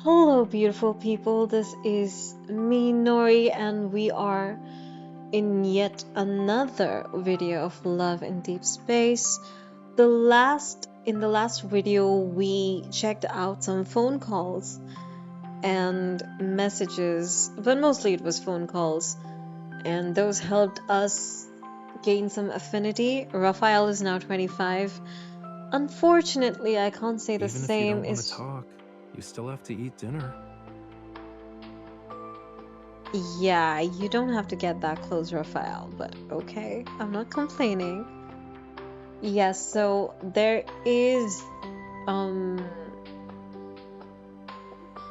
Hello, beautiful people. This is me, Nori, and we are in yet another video of Love in Deep Space. In the last video, we checked out some phone calls and messages, but mostly it was phone calls, and those helped us gain some affinity. Raphael is now 25. Unfortunately, I can't say the Even if you same. don't want to talk, you still have to eat dinner. Yeah, you don't have to get that close, Raphael, but okay, I'm not complaining. Yes, so um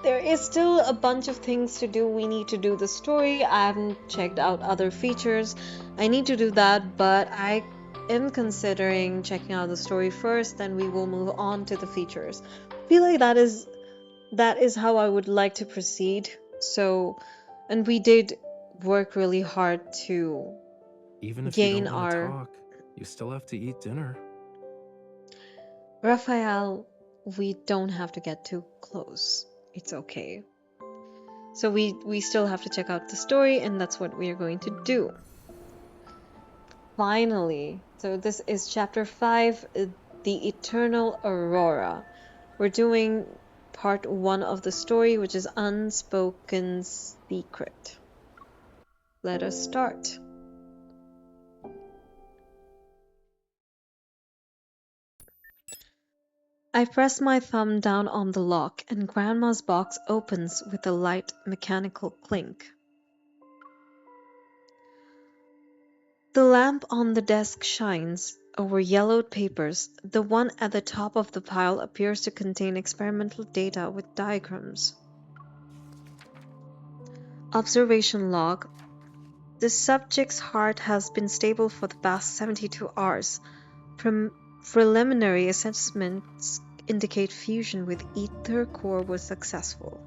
there is still a bunch of things to do. We need to do the story. I haven't checked out other features. I need to do that, but I am considering checking out the story first, then we will move on to the features. I feel like that is how I would like to proceed. So, and we did work really hard to Even if you gain don't want to our talk, you still have to eat dinner. Raphael. We don't have to get too close. It's okay. So we still have to check out the story, and that's what we are going to do. Finally, so this is chapter 5, The Eternal Aurora. We're doing part 1 of the story, which is Unspoken Secret. Let us start. I press my thumb down on the lock, and Grandma's box opens with a light mechanical clink. The lamp on the desk shines over yellowed papers. The one at the top of the pile appears to contain experimental data with diagrams. Observation log. The subject's heart has been stable for the past 72 hours. Preliminary assessments indicate fusion with ether core was successful.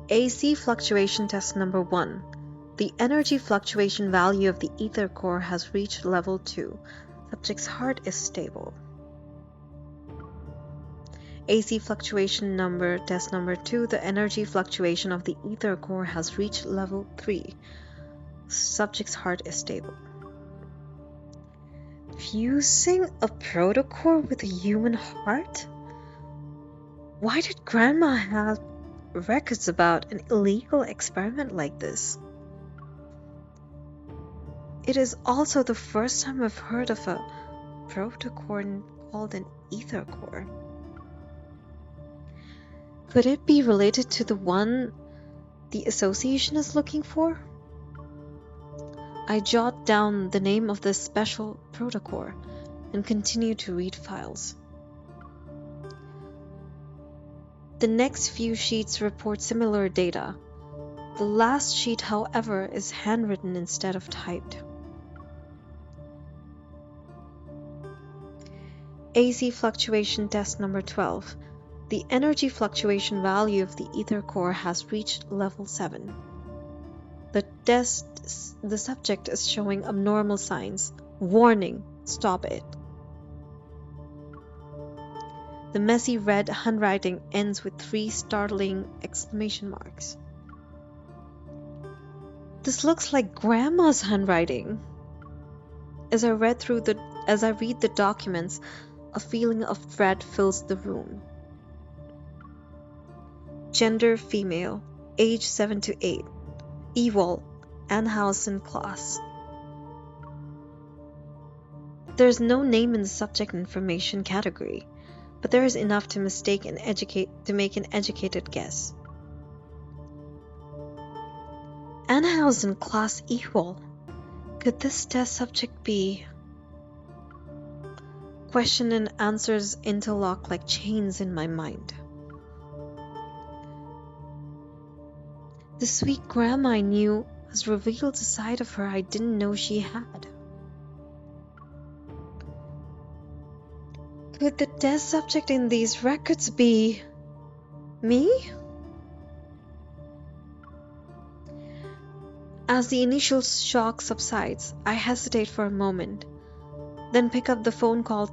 AC fluctuation test number 1. The energy fluctuation value of the ether core has reached level 2. Subject's heart is stable. AC fluctuation test number 2. The energy fluctuation of the ether core has reached level 3. Subject's heart is stable. Fusing a protocore with a human heart? Why did Grandma have records about an illegal experiment like this? It is also the first time I've heard of a protocore called an ether core. Could it be related to the one the association is looking for? I jot down the name of this special protocore and continue to read files. The next few sheets report similar data. The last sheet, however, is handwritten instead of typed. AC fluctuation test number 12. The energy fluctuation value of the ether core has reached level 7. The subject is showing abnormal signs. Warning, stop it. The messy red handwriting ends with 3 startling exclamation marks. This looks like Grandma's handwriting. As I read the documents, a feeling of dread fills the room. Gender female, age 7 to 8. Evil, Anhausen class. There's no name in the subject information category, but there is enough to make an educated guess. Anhausen class evil. Could this test subject be? Question and answers interlock like chains in my mind. The sweet Grandma I knew has revealed a side of her I didn't know she had. Could the test subject in these records be me? As the initial shock subsides, I hesitate for a moment, then pick up the phone call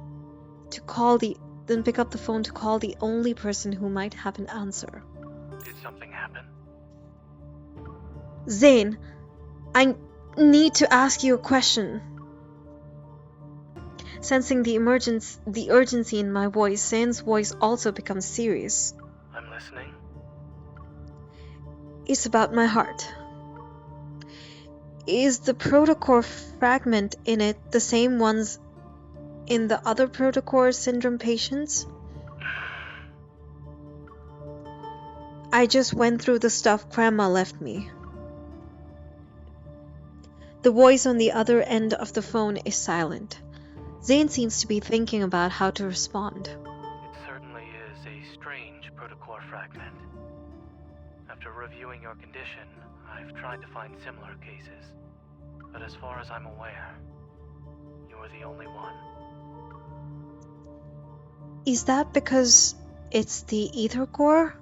then pick up the phone to call the only person who might have an answer. Did something happen? Zane, I need to ask you a question. Sensing the urgency in my voice, Zane's voice also becomes serious. I'm listening. It's about my heart. Is the protocore fragment in it the same ones in the other protocore syndrome patients? I just went through the stuff Grandma left me. The voice on the other end of the phone is silent. Zane seems to be thinking about how to respond. It certainly is a strange protocore fragment. After reviewing your condition, I've tried to find similar cases. But as far as I'm aware, you're the only one. Is that because it's the ether core?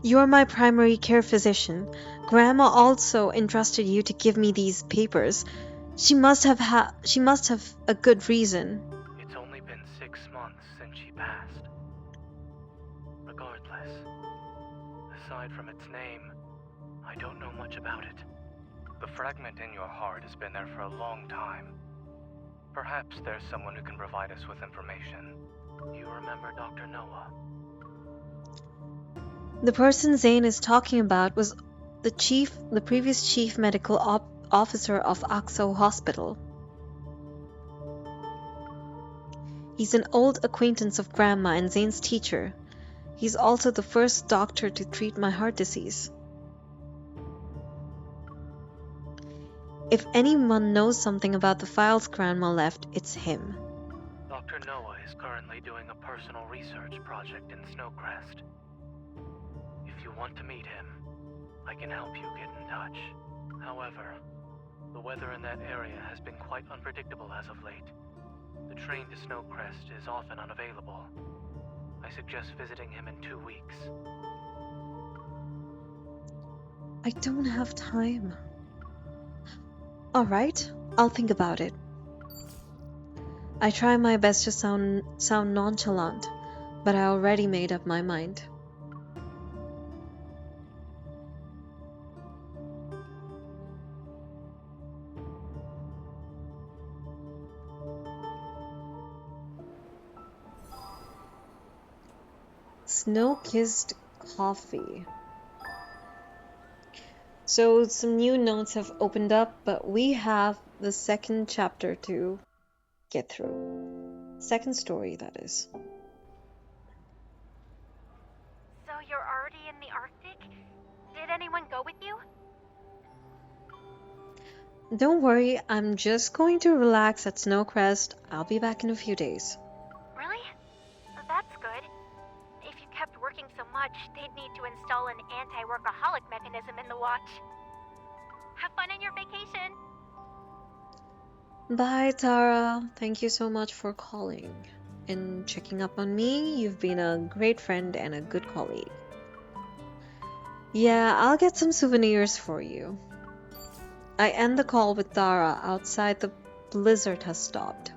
You're my primary care physician. Grandma also entrusted you to give me these papers. She must have a good reason. It's only been 6 months since she passed. Regardless, aside from its name, I don't know much about it. The fragment in your heart has been there for a long time. Perhaps there's someone who can provide us with information. Do you remember Dr. Noah? The person Zane is talking about was the previous chief medical officer of Akso Hospital. He's an old acquaintance of Grandma and Zane's teacher. He's also the first doctor to treat my heart disease. If anyone knows something about the files Grandma left, it's him. Dr. Noah is currently doing a personal research project in Snowcrest. If you want to meet him, I can help you get in touch. However, the weather in that area has been quite unpredictable as of late. The train to Snowcrest is often unavailable. I suggest visiting him in 2 weeks. I don't have time. Alright, I'll think about it. I try my best to sound nonchalant, but I already made up my mind. Snow-kissed coffee. So some new notes have opened up, but we have the second chapter to get through. Second story, that is. So you're already in the Arctic? Did anyone go with you? Don't worry, I'm just going to relax at Snowcrest. I'll be back in a few days. Really? That's good. If you kept working so much, they'd need to install an anti-workaholic mechanism in the watch. Have fun on your vacation! Bye, Tara. Thank you so much for calling and checking up on me. You've been a great friend and a good colleague. Yeah, I'll get some souvenirs for you. I end the call with Tara outside. The blizzard has stopped.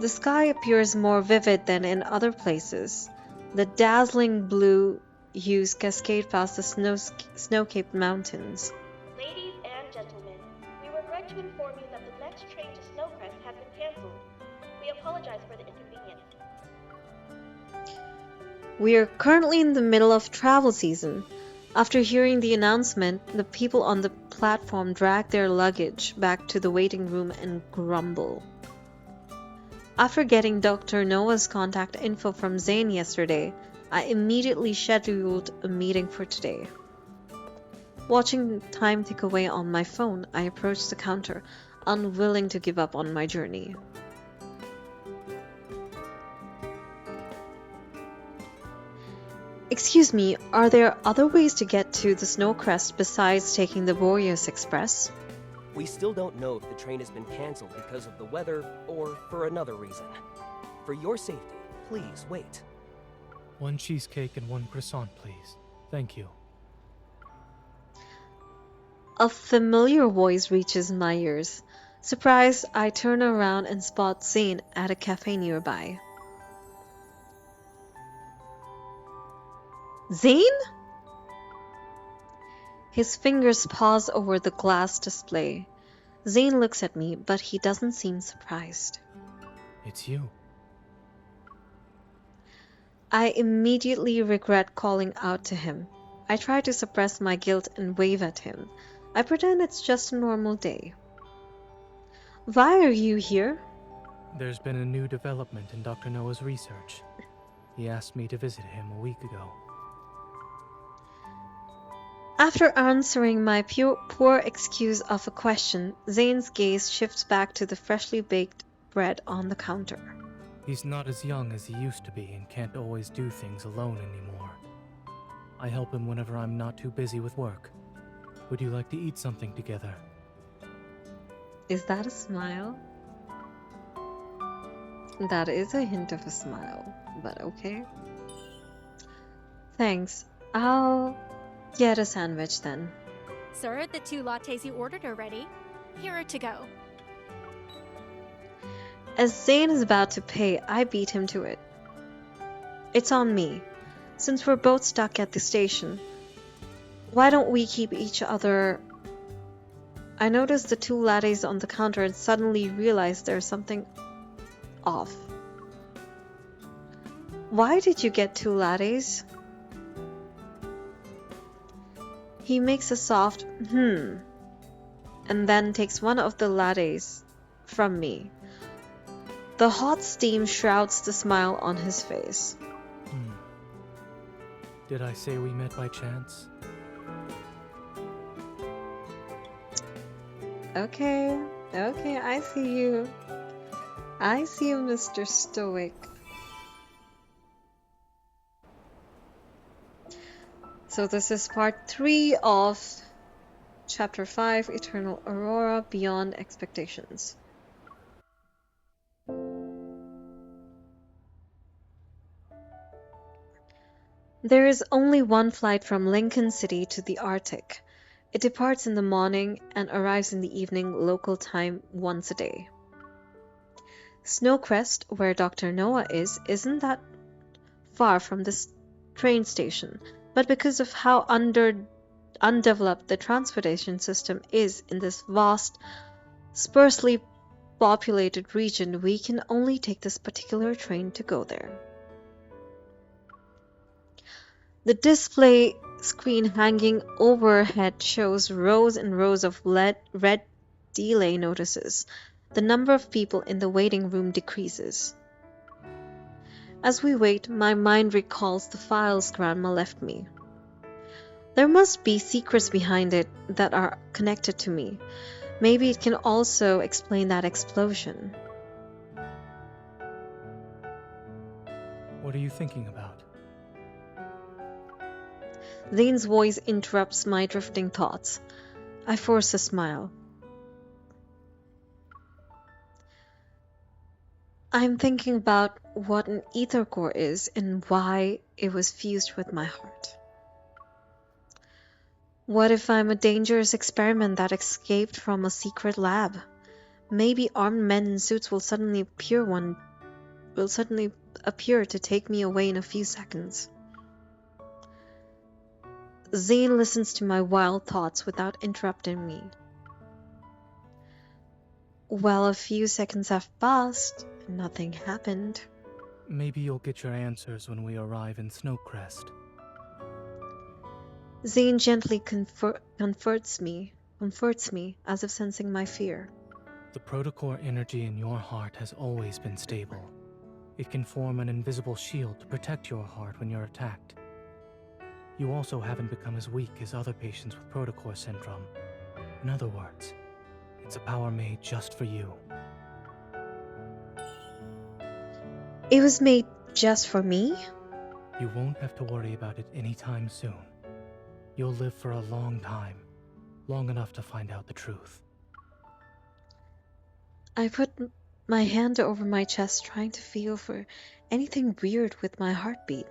The sky appears more vivid than in other places. The dazzling blue hues cascade past the snow-capped mountains. Ladies and gentlemen, we regret to inform you that the next train to Snowcrest has been cancelled. We apologize for the inconvenience. We are currently in the middle of travel season. After hearing the announcement, the people on the platform drag their luggage back to the waiting room and grumble. After getting Dr. Noah's contact info from Zane yesterday, I immediately scheduled a meeting for today. Watching time tick away on my phone, I approached the counter, unwilling to give up on my journey. Excuse me, are there other ways to get to the Snowcrest besides taking the Boreas Express? We still don't know if the train has been cancelled because of the weather or for another reason. For your safety, please wait. 1 cheesecake and 1 croissant, please. Thank you. A familiar voice reaches my ears. Surprised, I turn around and spot Zane at a cafe nearby. Zane? His fingers pause over the glass display. Zane looks at me, but he doesn't seem surprised. It's you. I immediately regret calling out to him. I try to suppress my guilt and wave at him. I pretend it's just a normal day. Why are you here? There's been a new development in Dr. Noah's research. He asked me to visit him a week ago. After answering my poor excuse of a question, Zane's gaze shifts back to the freshly baked bread on the counter. He's not as young as he used to be and can't always do things alone anymore. I help him whenever I'm not too busy with work. Would you like to eat something together? Is that a smile? That is a hint of a smile, but okay. Thanks. I'll get a sandwich then. Sir, the 2 lattes you ordered are ready. Here are to go. As Zane is about to pay, I beat him to it. It's on me. Since we're both stuck at the station, why don't we keep each other... I noticed the 2 lattes on the counter and suddenly realized there's something off. Why did you get 2 lattes? He makes a soft and then takes one of the lattes from me. The hot steam shrouds the smile on his face. Did I say we met by chance? Okay, I see you. I see you, Mr. Stoic. So this is part 3 of Chapter 5, Eternal Aurora Beyond Expectations. There is only one flight from Lincoln City to the Arctic. It departs in the morning and arrives in the evening local time once a day. Snowcrest, where Dr. Noah is, isn't that far from this train station, but because of how undeveloped the transportation system is in this vast, sparsely populated region, we can only take this particular train to go there. The display screen hanging overhead shows rows and rows of red delay notices. The number of people in the waiting room decreases. As we wait, my mind recalls the files Grandma left me. There must be secrets behind it that are connected to me. Maybe it can also explain that explosion. What are you thinking about? Zane's voice interrupts my drifting thoughts. I force a smile. I'm thinking about what an ether core is and why it was fused with my heart. What if I'm a dangerous experiment that escaped from a secret lab? Maybe armed men in suits will suddenly appear to take me away in a few seconds. Zane listens to my wild thoughts without interrupting me. Well, a few seconds have passed. Nothing happened. Maybe you'll get your answers when we arrive in Snowcrest. Zane gently comforts me as if sensing my fear. The protocore energy in your heart has always been stable. It can form an invisible shield to protect your heart when you're attacked. You also haven't become as weak as other patients with protocore syndrome. In other words, it's a power made just for you. It was made just for me? You won't have to worry about it anytime soon. You'll live for a long time, long enough to find out the truth. I put my hand over my chest, trying to feel for anything weird with my heartbeat.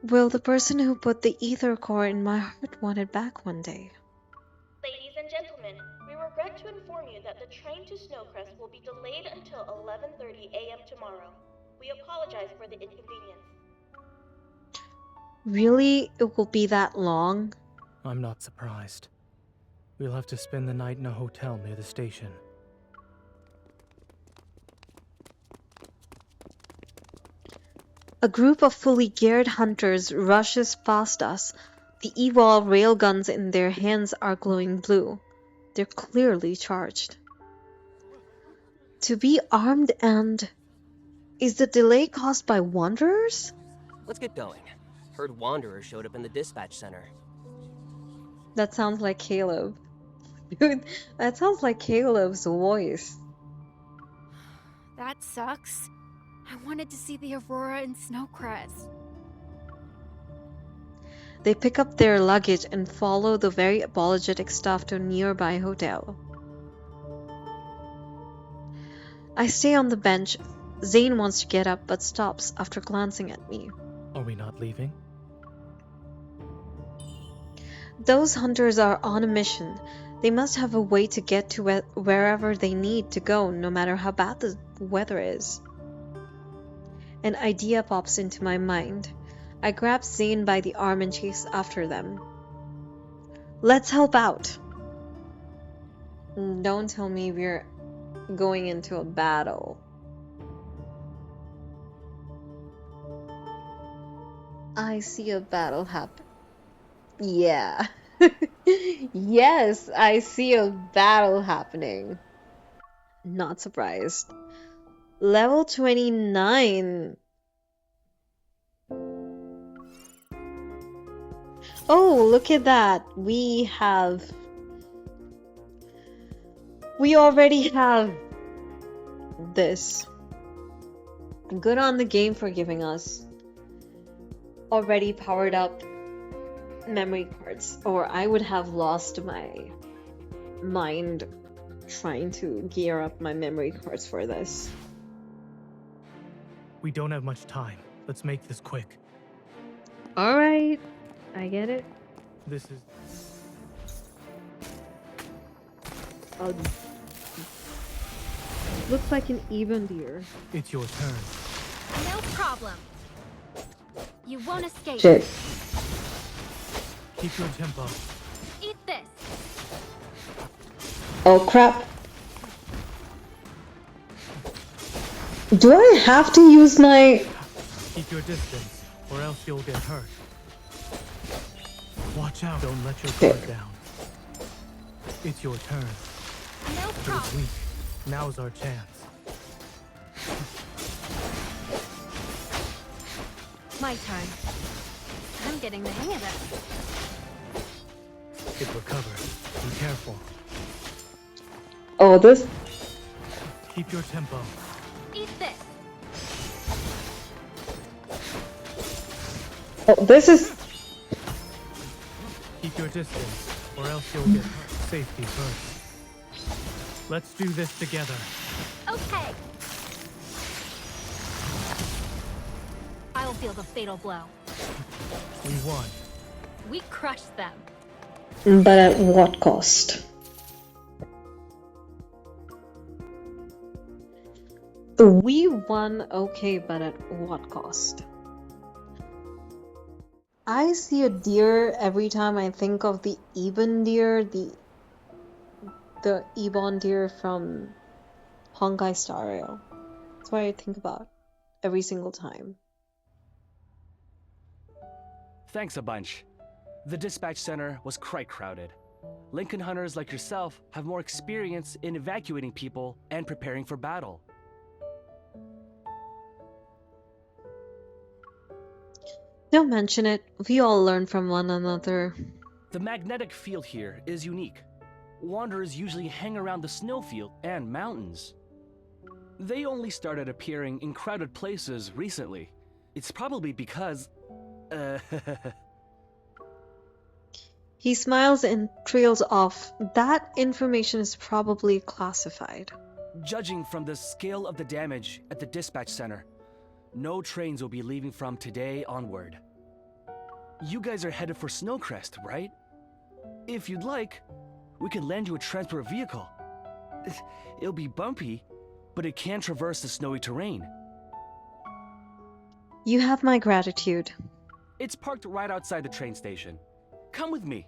Will the person who put the ether core in my heart want it back one day? Ladies gentlemen, we regret to inform you that the train to Snowcrest will be delayed until 11:30 a.m. tomorrow. We apologize for the inconvenience. Really? It will be that long? I'm not surprised. We'll have to spend the night in a hotel near the station. A group of fully geared hunters rushes past us. The EVOL railguns in their hands are glowing blue. They're clearly charged. To be armed and... Is the delay caused by wanderers? Let's get going. Heard wanderers showed up in the dispatch center. That sounds like Caleb. Dude, that sounds like Caleb's voice. That sucks. I wanted to see the Aurora and Snowcrest. They pick up their luggage and follow the very apologetic staff to a nearby hotel. I stay on the bench. Zane wants to get up but stops after glancing at me. Are we not leaving? Those hunters are on a mission. They must have a way to get to wherever they need to go, no matter how bad the weather is. An idea pops into my mind. I grab Zane by the arm and chase after them. Let's help out! Don't tell me we're going into a battle. I see a battle happen. Yeah. Yes, I see a battle happening. Not surprised. Level 29. Oh, look at that. We already have this. Good on the game for giving us already powered up memory cards, or I would have lost my mind trying to gear up my memory cards for this. We don't have much time. Let's make this quick. Alright, I get it. This is... Looks like an even deer. It's your turn. No problem. You won't escape. Shit. Keep your tempo. Eat this. Oh crap. Do I have to use my... Keep your distance, or else you'll get hurt. Watch out. Don't let your guard down. It's your turn. No It was problem. weak. Now's our chance. My turn. I'm getting the hang of it. It recovers. Be careful. Oh, this... Keep your tempo. Eat this. Oh, this is... Keep your distance, or else you'll get hurt. Safety first. Let's do this together. Okay. I'll feel the fatal blow. We won. We crushed them. But at what cost? We won, okay, but at what cost? I see a deer every time I think of the Ebon deer, the Ebon deer from Honkai Star Rail. That's what I think about every single time. Thanks a bunch. The dispatch center was quite crowded. Lincoln hunters like yourself have more experience in evacuating people and preparing for battle. Don't mention it. We all learn from one another. The magnetic field here is unique. Wanderers usually hang around the snowfield and mountains. They only started appearing in crowded places recently. It's probably because... He smiles and trails off. That information is probably classified. Judging from the scale of the damage at the dispatch center, no trains will be leaving from today onward. You guys are headed for Snowcrest, right? If you'd like, we can lend you a transport vehicle. It'll be bumpy, but it can traverse the snowy terrain. You have my gratitude. It's parked right outside the train station. Come with me.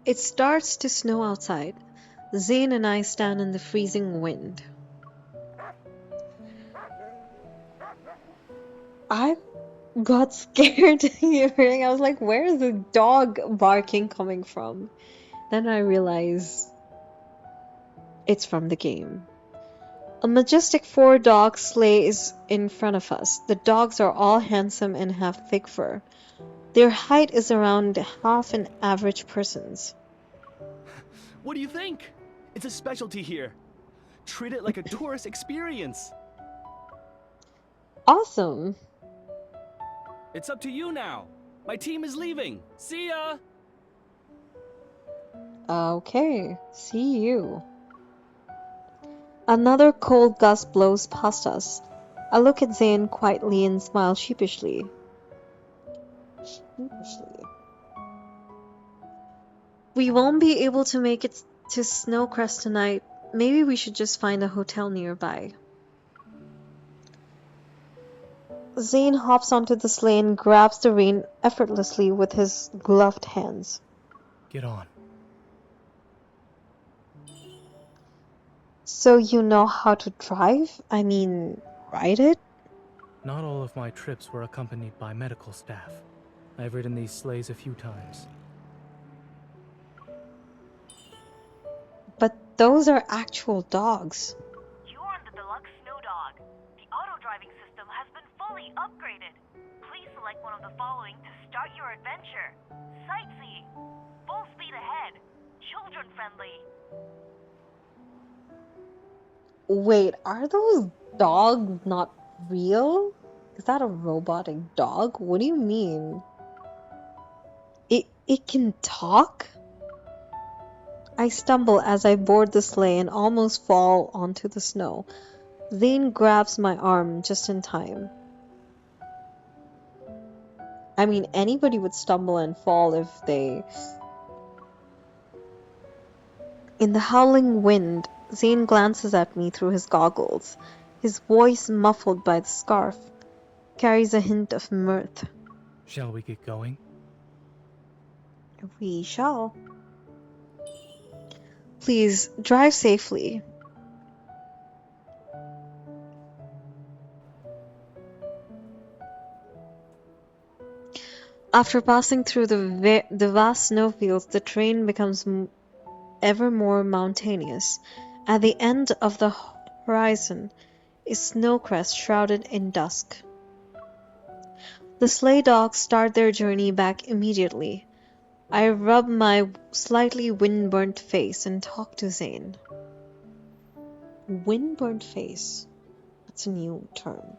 It starts to snow outside. Zane and I stand in the freezing wind. I got scared hearing. I was like, where is the dog barking coming from? Then I realize it's from the game. A majestic 4-dog sleigh is in front of us. The dogs are all handsome and have thick fur. Their height is around half an average person's. What do you think? It's a specialty here. Treat it like a tourist experience. Awesome. It's up to you now. My team is leaving. See ya! Okay, see you. Another cold gust blows past us. I look at Zane quietly and smile sheepishly. We won't be able to make it to Snowcrest tonight. Maybe we should just find a hotel nearby. Zane hops onto the sleigh and grabs the rein effortlessly with his gloved hands. Get on. So you know how to drive? I mean, ride it? Not all of my trips were accompanied by medical staff. I've ridden these sleighs a few times. But those are actual dogs. You're on the deluxe Snow Dog. The auto-driving system has been fully upgraded. Please select one of the following to start your adventure. Sightseeing. Full speed ahead. Children-friendly. Wait, are those dogs not real? Is that a robotic dog? What do you mean? It can talk? I stumble as I board the sleigh and almost fall onto the snow. Zane grabs my arm just in time. I mean, anybody would stumble and fall if they... In the howling wind, Zane glances at me through his goggles. His voice, muffled by the scarf, carries a hint of mirth. Shall we get going? We shall. Please, drive safely. After passing through the vast snowfields, the terrain becomes ever more mountainous. At the end of the horizon is Snowcrest shrouded in dusk. The sleigh dogs start their journey back immediately. I rub my slightly wind-burnt face and talk to Zane. Wind-burnt face? That's a new term.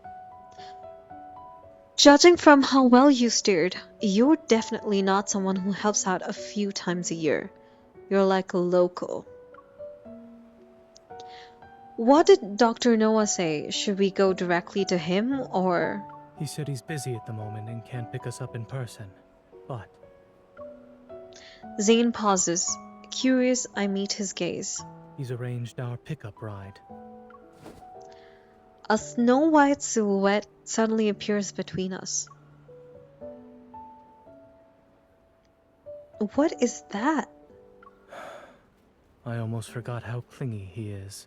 Judging from how well you steered, you're definitely not someone who helps out a few times a year. You're like a local. What did Dr. Noah say? Should we go directly to him, or...? He said he's busy at the moment and can't pick us up in person, but... Zane pauses. Curious, I meet his gaze. He's arranged our pickup ride. A snow-white silhouette suddenly appears between us. What is that? I almost forgot how clingy he is.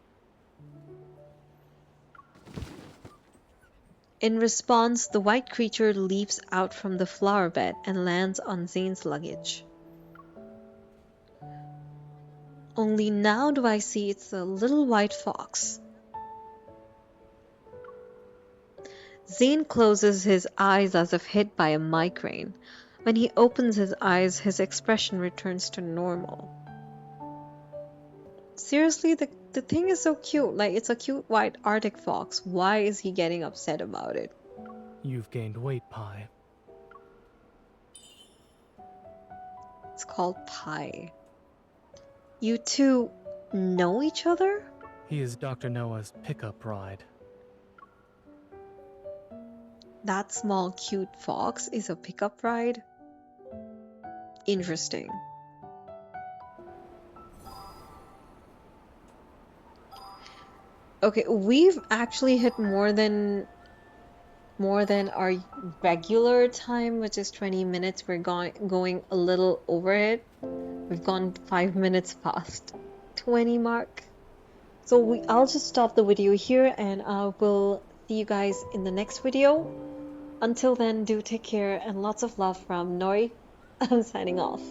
In response, the white creature leaps out from the flower bed and lands on Zane's luggage. Only now do I see it's a little white fox. Zane closes his eyes as if hit by a migraine. When he opens his eyes, his expression returns to normal. Seriously, the thing is so cute. Like, it's a cute white Arctic fox. Why is he getting upset about it? You've gained weight, Pi. It's called Pi. You two know each other? He is Dr. Noah's pickup ride. That small cute fox is a pickup ride? Interesting. Okay, we've actually hit more than our regular time, which is 20 minutes. We're going a little over it. We've gone 5 minutes past 20 mark. So I'll just stop the video here and I will see you guys in the next video. Until then, do take care and lots of love from Nori. I'm signing off.